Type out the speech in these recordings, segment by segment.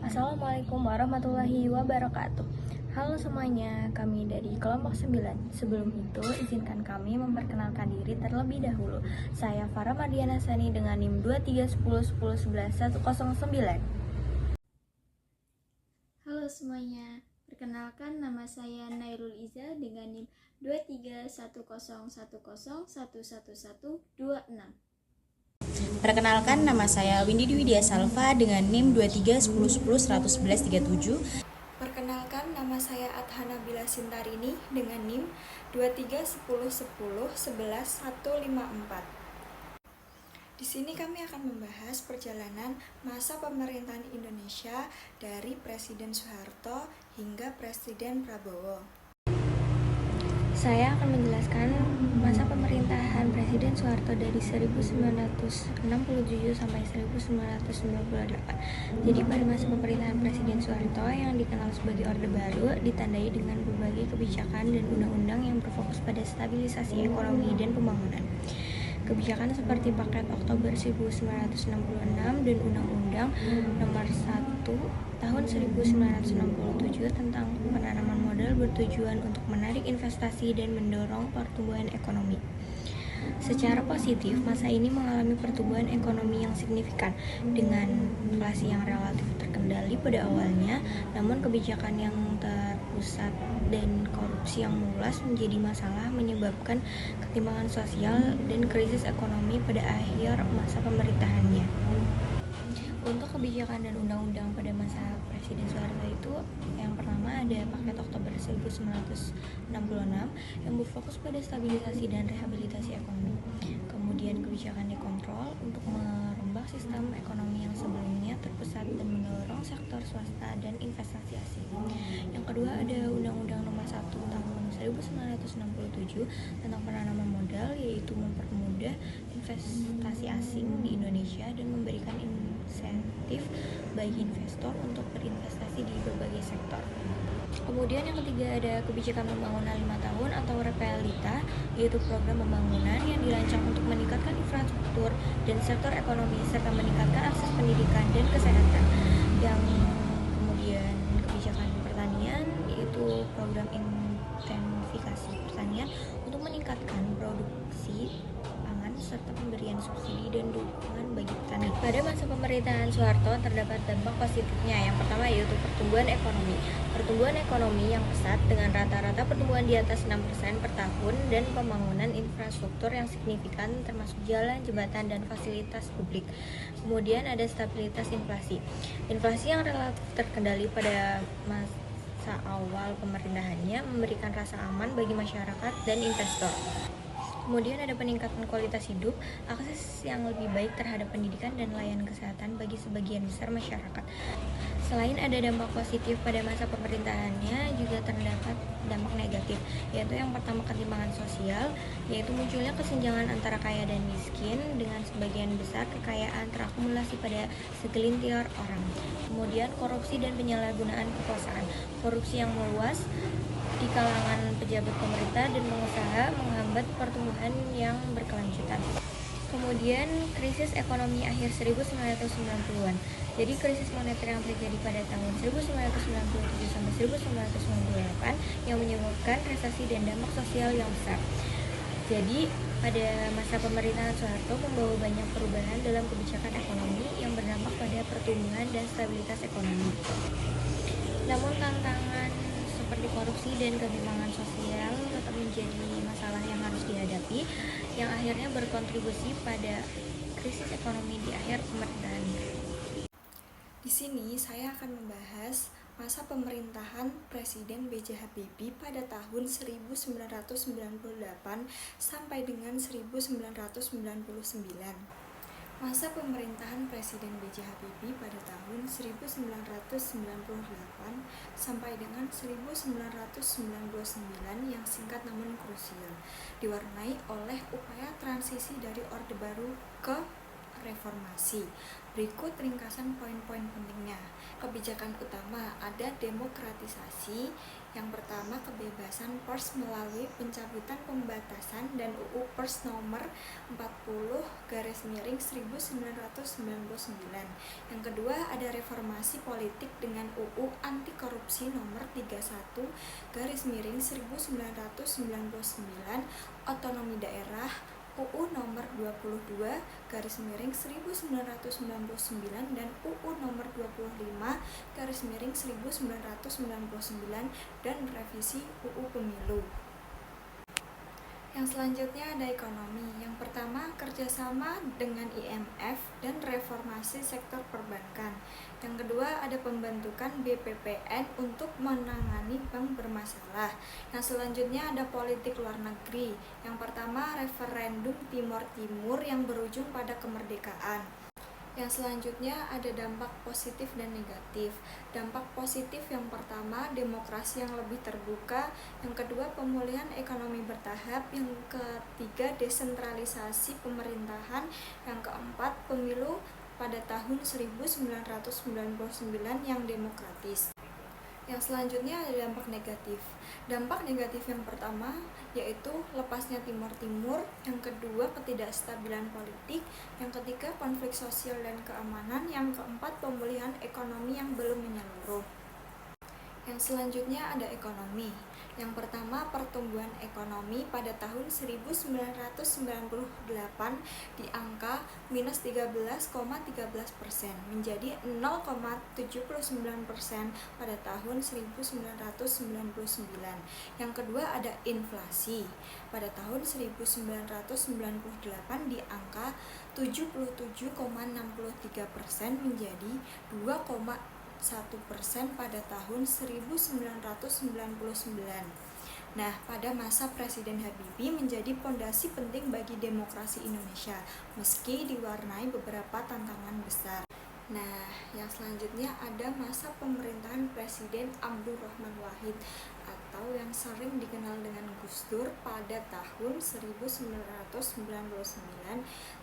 Assalamualaikum warahmatullahi wabarakatuh. Halo semuanya, kami dari kelompok 9. Sebelum itu, izinkan kami memperkenalkan diri terlebih dahulu. Saya Farah Mardiana Sani dengan NIM 2310111109. Halo semuanya, perkenalkan nama saya Nairul Iza dengan NIM 231010111126. Perkenalkan, nama saya Windy Dwi Widya Salva dengan NIM 2310111137. Perkenalkan, nama saya Adhana Bila Sintarini dengan NIM 2310111154. Di sini kami akan membahas perjalanan masa pemerintahan Indonesia dari Presiden Soeharto hingga Presiden Prabowo. Saya akan menjelaskan masa pemerintahan Presiden Soeharto dari 1967 sampai 1998. Jadi pada masa pemerintahan Presiden Soeharto yang dikenal sebagai Orde Baru ditandai dengan berbagai kebijakan dan undang-undang yang berfokus pada stabilisasi ekonomi dan pembangunan. Kebijakan seperti Paket Oktober 1966 dan Undang-Undang Nomor 1 Tahun 1967 tentang penanaman modal bertujuan untuk menarik investasi dan mendorong pertumbuhan ekonomi. Secara positif, masa ini mengalami pertumbuhan ekonomi yang signifikan dengan inflasi yang relatif terkendali pada awalnya, namun kebijakan yang terpusat dan korupsi yang meluas menjadi masalah menyebabkan ketimpangan sosial dan krisis ekonomi pada akhir masa pemerintahannya. Untuk kebijakan dan undang-undang pada masa Presiden Soeharto itu, yang pertama ada Paket Oktober 1966 yang berfokus pada stabilisasi dan rehabilitasi ekonomi. Kemudian kebijakan dikontrol untuk merombak sistem ekonomi yang sebelumnya terpusat dan mendorong sektor swasta dan investasi asing. Yang kedua ada Undang-Undang Nomor 1 Tahun 1967 tentang penanaman modal, yaitu mempermudah investasi asing di Indonesia dan memberikan insentif bagi investor untuk berinvestasi di berbagai sektor. Kemudian yang ketiga ada kebijakan pembangunan 5 tahun atau Repelita, yaitu program pembangunan yang dirancang untuk meningkatkan infrastruktur dan sektor ekonomi serta meningkatkan akses pendidikan dan kesehatan. Yang kemudian kebijakan pertanian, yaitu program intensifikasi pertanian untuk meningkatkan produksi pangan serta pemberian subsidi dan dukungan bagi petani. Pada masa pemerintahan Soeharto terdapat dampak positifnya. Yang pertama yaitu pertumbuhan ekonomi. Pertumbuhan ekonomi yang pesat dengan rata-rata pertumbuhan di atas 6% per tahun dan pembangunan infrastruktur yang signifikan termasuk jalan, jembatan, dan fasilitas publik. Kemudian ada stabilitas inflasi. Inflasi yang relatif terkendali pada masa awal pemerintahannya memberikan rasa aman bagi masyarakat dan investor. Kemudian ada peningkatan kualitas hidup, akses yang lebih baik terhadap pendidikan dan layanan kesehatan bagi sebagian besar masyarakat. Selain ada dampak positif pada masa pemerintahannya, juga terdapat dampak negatif, yaitu yang pertama ketimpangan sosial, yaitu munculnya kesenjangan antara kaya dan miskin dengan sebagian besar kekayaan terakumulasi pada segelintir orang. Kemudian korupsi dan penyalahgunaan kekuasaan. Korupsi yang meluas di kalangan pejabat pemerintah dan pengusaha menghambat pertumbuhan yang berkelanjutan. Kemudian krisis ekonomi akhir 1990-an. Jadi krisis moneter yang terjadi pada tahun 1997 sampai 1998 yang menyebabkan resesi dan dampak sosial yang besar. Jadi pada masa pemerintahan Soeharto membawa banyak perubahan dalam kebijakan ekonomi yang berdampak pada pertumbuhan dan stabilitas ekonomi. Namun tantangan seperti korupsi dan ketimpangan sosial tetap menjadi masalah yang harus dihadapi, yang akhirnya berkontribusi pada krisis ekonomi di akhir pemerintahan. Di sini saya akan membahas masa pemerintahan Presiden B.J. Habibie pada tahun 1998 sampai dengan 1999. Masa pemerintahan Presiden B.J. Habibie pada tahun 1998 sampai dengan 1999 yang singkat namun krusial, diwarnai oleh upaya transisi dari Orde Baru ke reformasi. Berikut ringkasan poin-poin pentingnya. Kebijakan utama ada demokratisasi. Yang pertama, kebebasan pers melalui pencabutan pembatasan dan UU Pers nomor 40/1999. Yang kedua, ada reformasi politik dengan UU anti korupsi nomor 31/1999, otonomi daerah, UU nomor 22/1999 dan UU nomor 25/1999 dan revisi UU Pemilu. Yang selanjutnya ada ekonomi. Yang pertama, kerjasama dengan IMF dan reformasi sektor perbankan. Yang kedua, ada pembentukan BPPN untuk menangani bank bermasalah. Yang selanjutnya ada politik luar negeri. Yang pertama, referendum Timor Timur yang berujung pada kemerdekaan. Yang selanjutnya ada dampak positif dan negatif. Dampak positif yang pertama, demokrasi yang lebih terbuka. Yang kedua, pemulihan ekonomi bertahap. Yang ketiga, desentralisasi pemerintahan. Yang keempat, pemilu pada tahun 1999 yang demokratis. Yang selanjutnya ada dampak negatif. Dampak negatif yang pertama yaitu lepasnya Timor Timur, yang kedua ketidakstabilan politik, yang ketiga konflik sosial dan keamanan, yang keempat pemulihan ekonomi yang belum menyeluruh. Yang selanjutnya ada ekonomi. Yang pertama, pertumbuhan ekonomi pada tahun 1998 di angka minus 13,13% menjadi 0,79% pada tahun 1999. Yang kedua ada inflasi. Pada tahun 1998 di angka 77,63% menjadi 2,1% pada tahun 1999. Nah, pada masa Presiden Habibie menjadi pondasi penting bagi demokrasi Indonesia, meski diwarnai beberapa tantangan besar. Nah, yang selanjutnya ada masa pemerintahan Presiden Abdurrahman Wahid atau yang sering dikenal dengan Gus Dur pada tahun 1999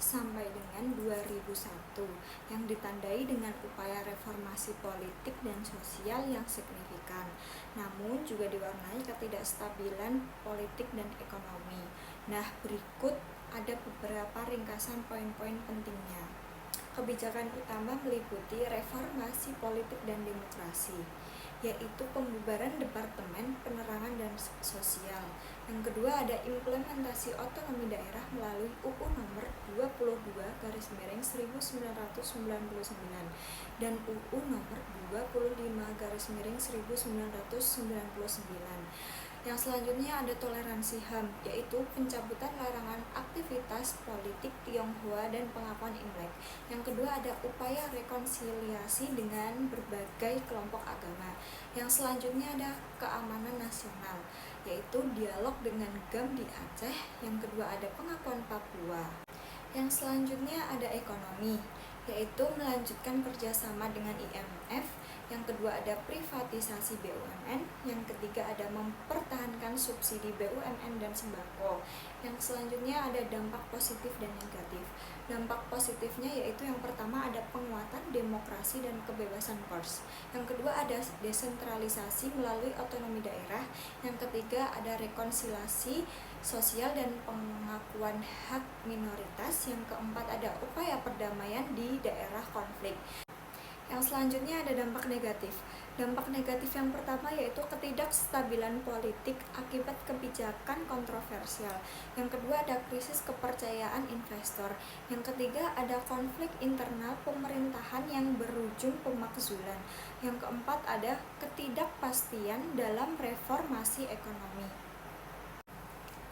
sampai dengan 2001 yang ditandai dengan upaya reformasi politik dan sosial yang signifikan, namun juga diwarnai ketidakstabilan politik dan ekonomi. Nah, berikut ada beberapa ringkasan poin-poin pentingnya. Kebijakan utama meliputi reformasi politik dan demokrasi, yaitu pembubaran Departemen Penerangan dan Sosial. Yang kedua ada implementasi otonomi daerah melalui UU nomor 22/1999 dan UU nomor 25/1999. Yang selanjutnya ada toleransi HAM, yaitu pencabutan larangan aktivitas politik Tionghoa dan pengakuan Imlek. Yang kedua ada upaya rekonsiliasi dengan berbagai kelompok agama. Yang selanjutnya ada keamanan nasional, yaitu dialog dengan GAM di Aceh. Yang kedua ada pengakuan Papua. Yang selanjutnya ada ekonomi, yaitu melanjutkan kerjasama dengan IMF. Yang kedua ada privatisasi BUMN. Yang ketiga ada mempertahankan subsidi BUMN dan sembako. Yang selanjutnya ada dampak positif dan negatif. Dampak positifnya yaitu yang pertama ada penguatan demokrasi dan kebebasan pers. Yang kedua ada desentralisasi melalui otonomi daerah. Yang ketiga ada rekonsiliasi sosial dan pengakuan hak minoritas. Yang keempat ada upaya perdamaian di daerah konflik. Yang selanjutnya ada dampak negatif. Dampak negatif yang pertama yaitu ketidakstabilan politik akibat kebijakan kontroversial. Yang kedua ada krisis kepercayaan investor. Yang ketiga ada konflik internal pemerintahan yang berujung pemakzulan. Yang keempat ada ketidakpastian dalam reformasi ekonomi.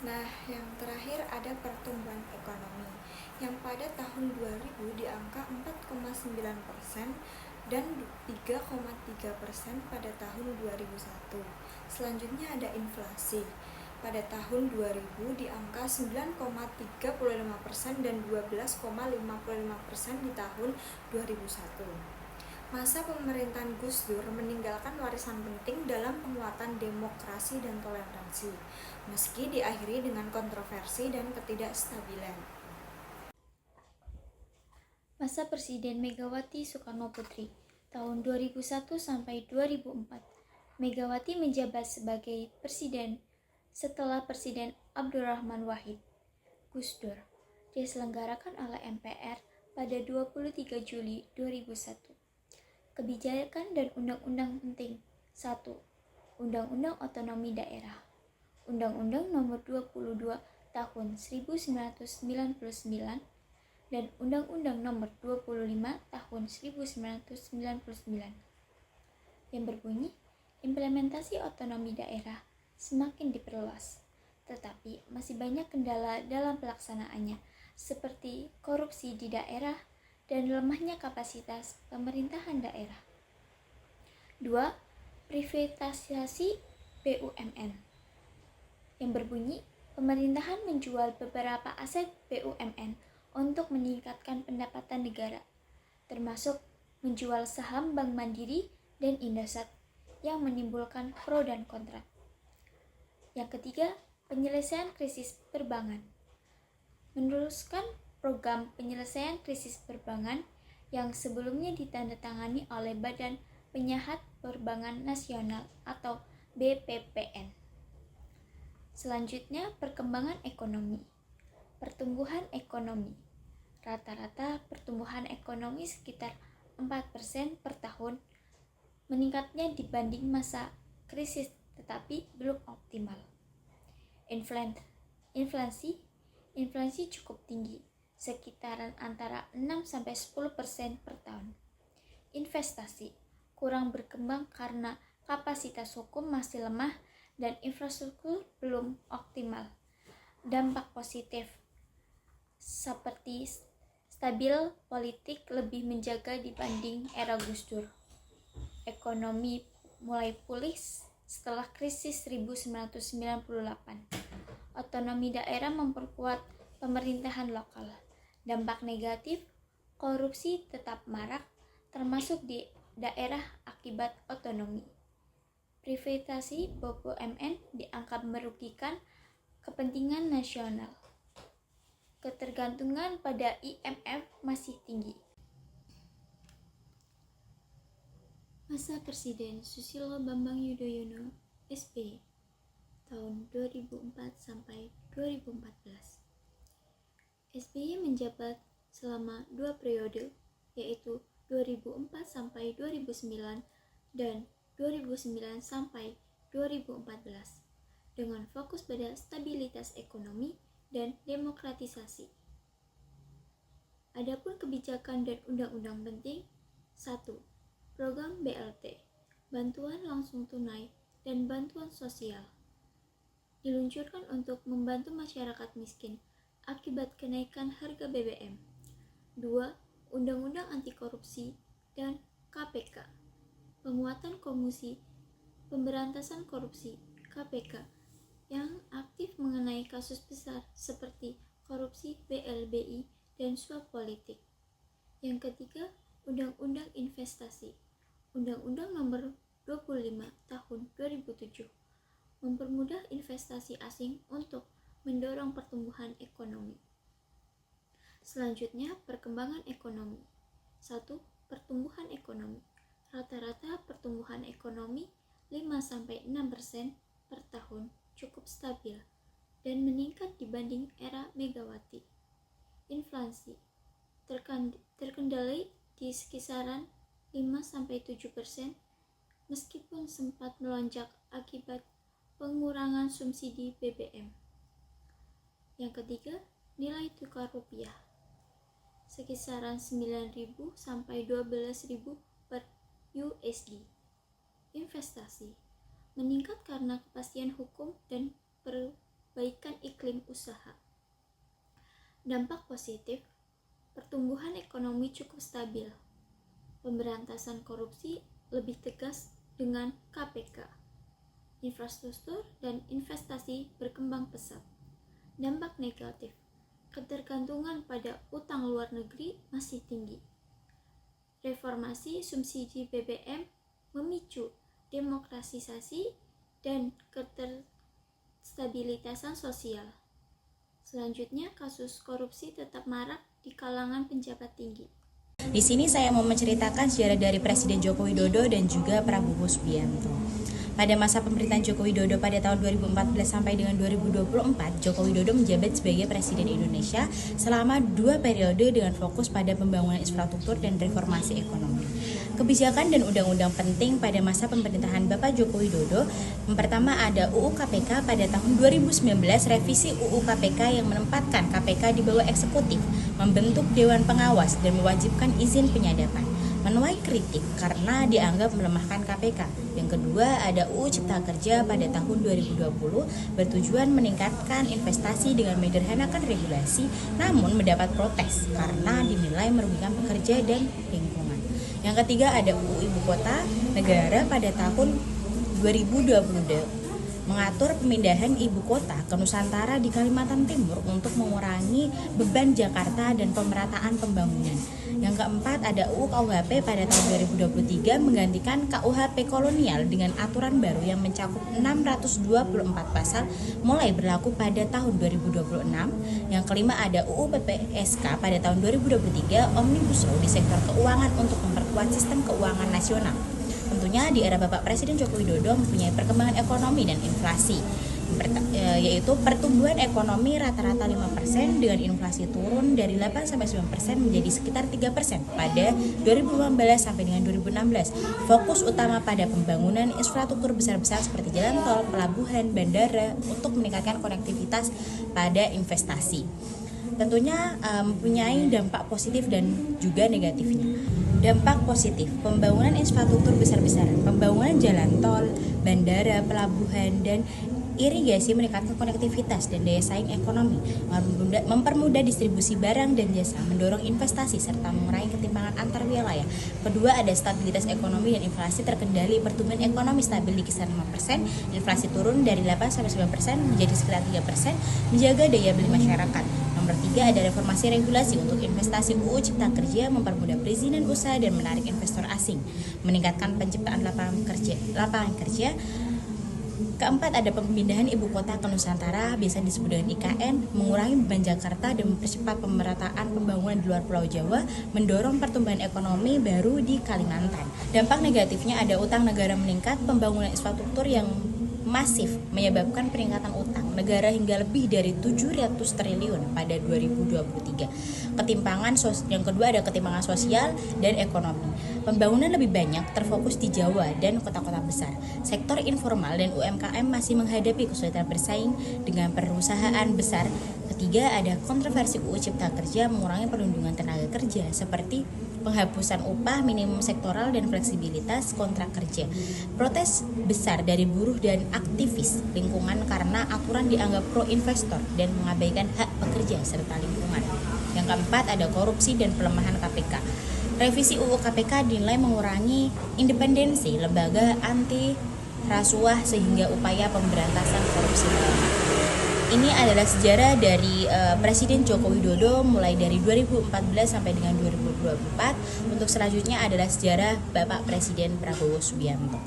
Nah, yang terakhir ada pertumbuhan ekonomi yang pada tahun 2000 di angka 4,9% dan 3,3% pada tahun 2001. Selanjutnya ada inflasi. Pada tahun 2000 di angka 9,35% dan 12,55% di tahun 2001. Masa pemerintahan Gus Dur meninggalkan warisan penting dalam penguatan demokrasi dan toleransi, meski diakhiri dengan kontroversi dan ketidakstabilan. Masa Presiden Megawati Soekarnoputri tahun 2001 sampai 2004. Megawati menjabat sebagai presiden setelah Presiden Abdurrahman Wahid. Gus Dur diselenggarakan oleh MPR pada 23 Juli 2001. Kebijakan dan undang-undang penting. 1. Undang-Undang Otonomi Daerah. Undang-Undang Nomor 22 Tahun 1999 dan Undang-Undang Nomor 25 Tahun 1999 yang berbunyi implementasi otonomi daerah semakin diperluas, tetapi masih banyak kendala dalam pelaksanaannya seperti korupsi di daerah dan lemahnya kapasitas pemerintahan daerah. 2. Privatisasi BUMN yang berbunyi pemerintahan menjual beberapa aset BUMN untuk meningkatkan pendapatan negara, termasuk menjual saham Bank Mandiri dan Indosat yang menimbulkan pro dan kontra. Yang ketiga, penyelesaian krisis perbankan. Meneruskan program penyelesaian krisis perbankan yang sebelumnya ditandatangani oleh Badan Penyehat Perbankan Nasional atau BPPN. Selanjutnya, perkembangan ekonomi. Pertumbuhan ekonomi. Rata-rata pertumbuhan ekonomi sekitar 4% per tahun, meningkatnya dibanding masa krisis tetapi belum optimal. Inflasi cukup tinggi, sekitaran antara 6-10% per tahun. Investasi kurang berkembang karena kapasitas hukum masih lemah dan infrastruktur belum optimal. Dampak positif seperti stabil politik lebih menjaga dibanding era Gus Dur. Ekonomi mulai pulih setelah krisis 1998. Otonomi daerah memperkuat pemerintahan lokal. Dampak negatif, korupsi tetap marak, termasuk di daerah akibat otonomi. Privatisasi BUMN dianggap merugikan kepentingan nasional. Ketergantungan pada IMF masih tinggi. Masa Presiden Susilo Bambang Yudhoyono (SBY) tahun 2004 sampai 2014. SBY menjabat selama 2 periode, yaitu 2004 sampai 2009 dan 2009 sampai 2014, dengan fokus pada stabilitas ekonomi dan demokratisasi. Adapun kebijakan dan undang-undang penting. 1. Program BLT, bantuan langsung tunai dan bantuan sosial, diluncurkan untuk membantu masyarakat miskin akibat kenaikan harga BBM. 2. Undang-undang anti korupsi dan KPK, penguatan Komisi Pemberantasan Korupsi (KPK) yang aktif mengenai kasus besar seperti korupsi BLBI dan suap politik. Yang ketiga, Undang-Undang Investasi, Undang-Undang Nomor 25 Tahun 2007, mempermudah investasi asing untuk mendorong pertumbuhan ekonomi. Selanjutnya, perkembangan ekonomi. 1. Pertumbuhan ekonomi. Rata-rata pertumbuhan ekonomi 5-6% per tahun cukup stabil dan meningkat dibanding era Megawati. Inflasi terkendali di kisaran 5-7%, meskipun sempat melonjak akibat pengurangan subsidi BBM. Yang ketiga, nilai tukar rupiah sekisaran 9.000 sampai 12.000 per USD. Investasi meningkat karena kepastian hukum dan perbaikan iklim usaha. Dampak positif, pertumbuhan ekonomi cukup stabil. Pemberantasan korupsi lebih tegas dengan KPK. Infrastruktur dan investasi berkembang pesat. Dampak negatif, ketergantungan pada utang luar negeri masih tinggi. Reformasi subsidi BBM memicu demokratisasi dan keterstabilitasan sosial. Selanjutnya, kasus korupsi tetap marak di kalangan pejabat tinggi. Di sini saya mau menceritakan sejarah dari Presiden Joko Widodo dan juga Prabowo Subianto. Pada masa pemerintahan Joko Widodo pada tahun 2014 sampai dengan 2024, Joko Widodo menjabat sebagai Presiden Indonesia selama 2 periode dengan fokus pada pembangunan infrastruktur dan reformasi ekonomi. Kebijakan dan undang-undang penting pada masa pemerintahan Bapak Joko Widodo, yang pertama ada UU KPK pada tahun 2019, revisi UU KPK yang menempatkan KPK di bawah eksekutif, membentuk Dewan Pengawas dan mewajibkan izin penyadapan. Menuai kritik karena dianggap melemahkan KPK. Yang kedua ada UU Cipta Kerja pada tahun 2020 bertujuan meningkatkan investasi dengan menyederhanakan regulasi, namun mendapat protes karena dinilai merugikan pekerja dan lingkungan. Yang ketiga ada UU Ibu Kota Negara pada tahun 2022 mengatur pemindahan ibu kota ke Nusantara di Kalimantan Timur untuk mengurangi beban Jakarta dan pemerataan pembangunan. Yang keempat ada UU KUHP pada tahun 2023 menggantikan KUHP kolonial dengan aturan baru yang mencakup 624 pasal mulai berlaku pada tahun 2026. Yang kelima ada UU PPSK pada tahun 2023 Omnibus Law di sektor keuangan untuk memperkuat sistem keuangan nasional. Tentunya di era Bapak Presiden Joko Widodo mempunyai perkembangan ekonomi dan inflasi, yaitu pertumbuhan ekonomi rata-rata 5% dengan inflasi turun dari 8-9% menjadi sekitar 3% pada 2015 sampai dengan 2016. Fokus utama pada pembangunan infrastruktur besar-besar seperti jalan tol, pelabuhan, bandara untuk meningkatkan konektivitas pada investasi. Tentunya mempunyai dampak positif dan juga negatifnya. Dampak positif, pembangunan infrastruktur besar-besaran, pembangunan jalan tol, bandara, pelabuhan, dan irigasi meningkatkan konektivitas dan daya saing ekonomi, mempermudah distribusi barang dan jasa, mendorong investasi, serta mengurangi ketimpangan antar wilayah. Kedua, ada stabilitas ekonomi dan inflasi terkendali, pertumbuhan ekonomi stabil di kisaran 5%, inflasi turun dari 8-9% menjadi sekitar 3%, menjaga daya beli masyarakat. Nomor 3 ada reformasi regulasi untuk investasi. UU Cipta Kerja mempermudah perizinan usaha dan menarik investor asing, meningkatkan penciptaan lapangan kerja. Keempat ada pemindahan ibu kota ke Nusantara, biasa disebut dengan IKN, mengurangi beban Jakarta dan mempercepat pemerataan pembangunan di luar Pulau Jawa, mendorong pertumbuhan ekonomi baru di Kalimantan. Dampak negatifnya ada utang negara meningkat, pembangunan infrastruktur yang masif menyebabkan peningkatan utang negara hingga lebih dari 700 triliun pada 2023. Yang kedua ada ketimpangan sosial dan ekonomi. Pembangunan lebih banyak terfokus di Jawa dan kota-kota besar. Sektor informal dan UMKM masih menghadapi kesulitan bersaing dengan perusahaan besar. Ketiga ada kontroversi UU Cipta Kerja mengurangi perlindungan tenaga kerja seperti penghapusan upah minimum sektoral dan fleksibilitas kontrak kerja. Protes besar dari buruh dan aktivis lingkungan karena aturan dianggap pro investor dan mengabaikan hak pekerja serta lingkungan. Yang keempat ada korupsi dan pelemahan KPK. Revisi UU KPK dinilai mengurangi independensi lembaga anti rasuah sehingga upaya pemberantasan korupsi melemah. Ini adalah sejarah dari Presiden Joko Widodo mulai dari 2014 sampai dengan 2024. Untuk selanjutnya adalah sejarah Bapak Presiden Prabowo Subianto.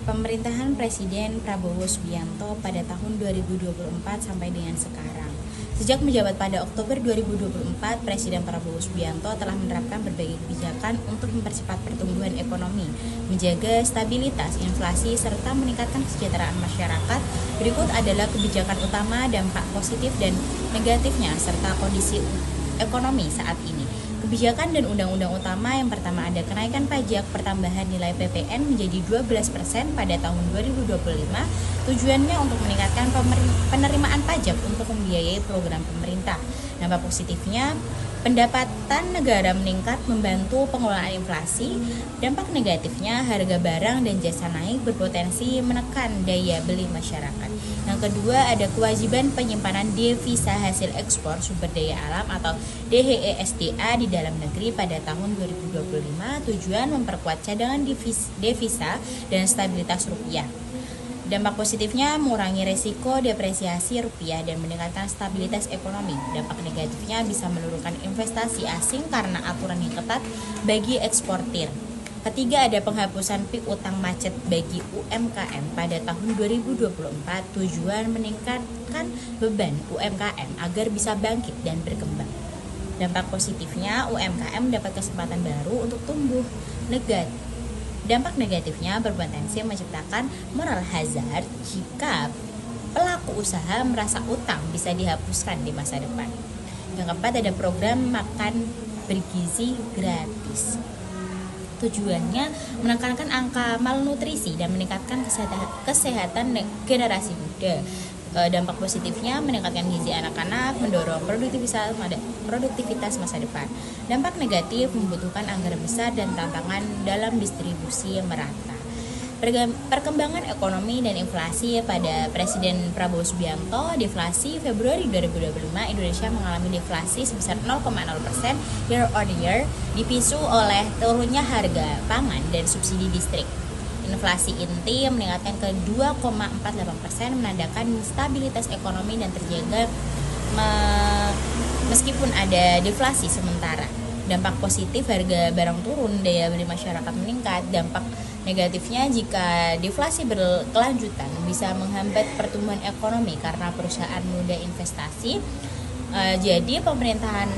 Pemerintahan Presiden Prabowo Subianto pada tahun 2024 sampai dengan sekarang. Sejak menjabat pada Oktober 2024, Presiden Prabowo Subianto telah menerapkan berbagai kebijakan untuk mempercepat pertumbuhan ekonomi, menjaga stabilitas inflasi, serta meningkatkan kesejahteraan masyarakat. Berikut adalah kebijakan utama, dampak positif dan negatifnya, serta kondisi ekonomi saat ini. Kebijakan dan undang-undang utama yang pertama ada kenaikan pajak pertambahan nilai PPN menjadi 12% pada tahun 2025. Tujuannya untuk meningkatkan penerimaan pajak untuk membiayai program pemerintah. Dampak positifnya, pendapatan negara meningkat membantu pengelolaan inflasi. Dampak negatifnya, harga barang dan jasa naik berpotensi menekan daya beli masyarakat. Yang kedua ada kewajiban penyimpanan devisa hasil ekspor sumber daya alam atau DHESDA di dalam negeri pada tahun 2025, tujuan memperkuat cadangan devisa dan stabilitas rupiah. Dampak positifnya mengurangi resiko depresiasi rupiah dan meningkatkan stabilitas ekonomi. Dampak negatifnya bisa menurunkan investasi asing karena aturan yang ketat bagi eksportir. Ketiga ada penghapusan piutang macet bagi UMKM pada tahun 2024, tujuan meningkatkan beban UMKM agar bisa bangkit dan berkembang. Dampak positifnya, UMKM dapat kesempatan baru untuk tumbuh. Dampak negatifnya berpotensi menciptakan moral hazard jika pelaku usaha merasa utang bisa dihapuskan di masa depan. Yang keempat, ada program makan bergizi gratis. Tujuannya menekankan angka malnutrisi dan meningkatkan kesehatan generasi muda. Dampak positifnya meningkatkan gizi anak-anak, mendorong produktivitas masa depan. Dampak negatif membutuhkan anggaran besar dan tantangan dalam distribusi yang merata. Perkembangan ekonomi dan inflasi pada Presiden Prabowo Subianto. Deflasi Februari 2025, Indonesia mengalami deflasi sebesar 0,0% year on year, dipisu oleh turunnya harga pangan dan subsidi listrik. Inflasi inti meningkatkan ke 2,48%, menandakan stabilitas ekonomi dan terjaga meskipun ada deflasi sementara. Dampak positif, harga barang turun, daya beli masyarakat meningkat. Dampak negatifnya, jika deflasi berkelanjutan bisa menghambat pertumbuhan ekonomi karena perusahaan menunda investasi. Jadi pemerintahan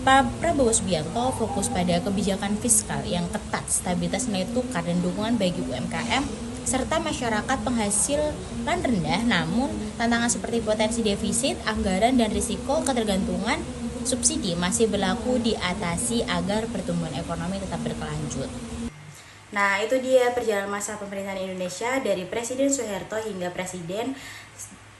Pak Prabowo Subianto fokus pada kebijakan fiskal yang ketat, stabilitas nilai tukar dan dukungan bagi UMKM serta masyarakat penghasilan rendah. Namun tantangan seperti potensi defisit anggaran dan risiko ketergantungan subsidi masih berlaku diatasi agar pertumbuhan ekonomi tetap berkelanjut. Nah, itu dia perjalanan masa pemerintahan Indonesia dari Presiden Soeharto hingga Presiden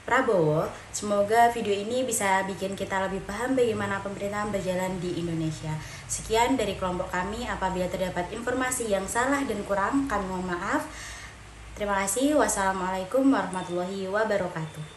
Prabowo. Semoga video ini bisa bikin kita lebih paham bagaimana pemerintahan berjalan di Indonesia. Sekian dari kelompok kami. Apabila terdapat informasi yang salah dan kurang, kami mohon maaf. Terima kasih. Wassalamualaikum warahmatullahi wabarakatuh.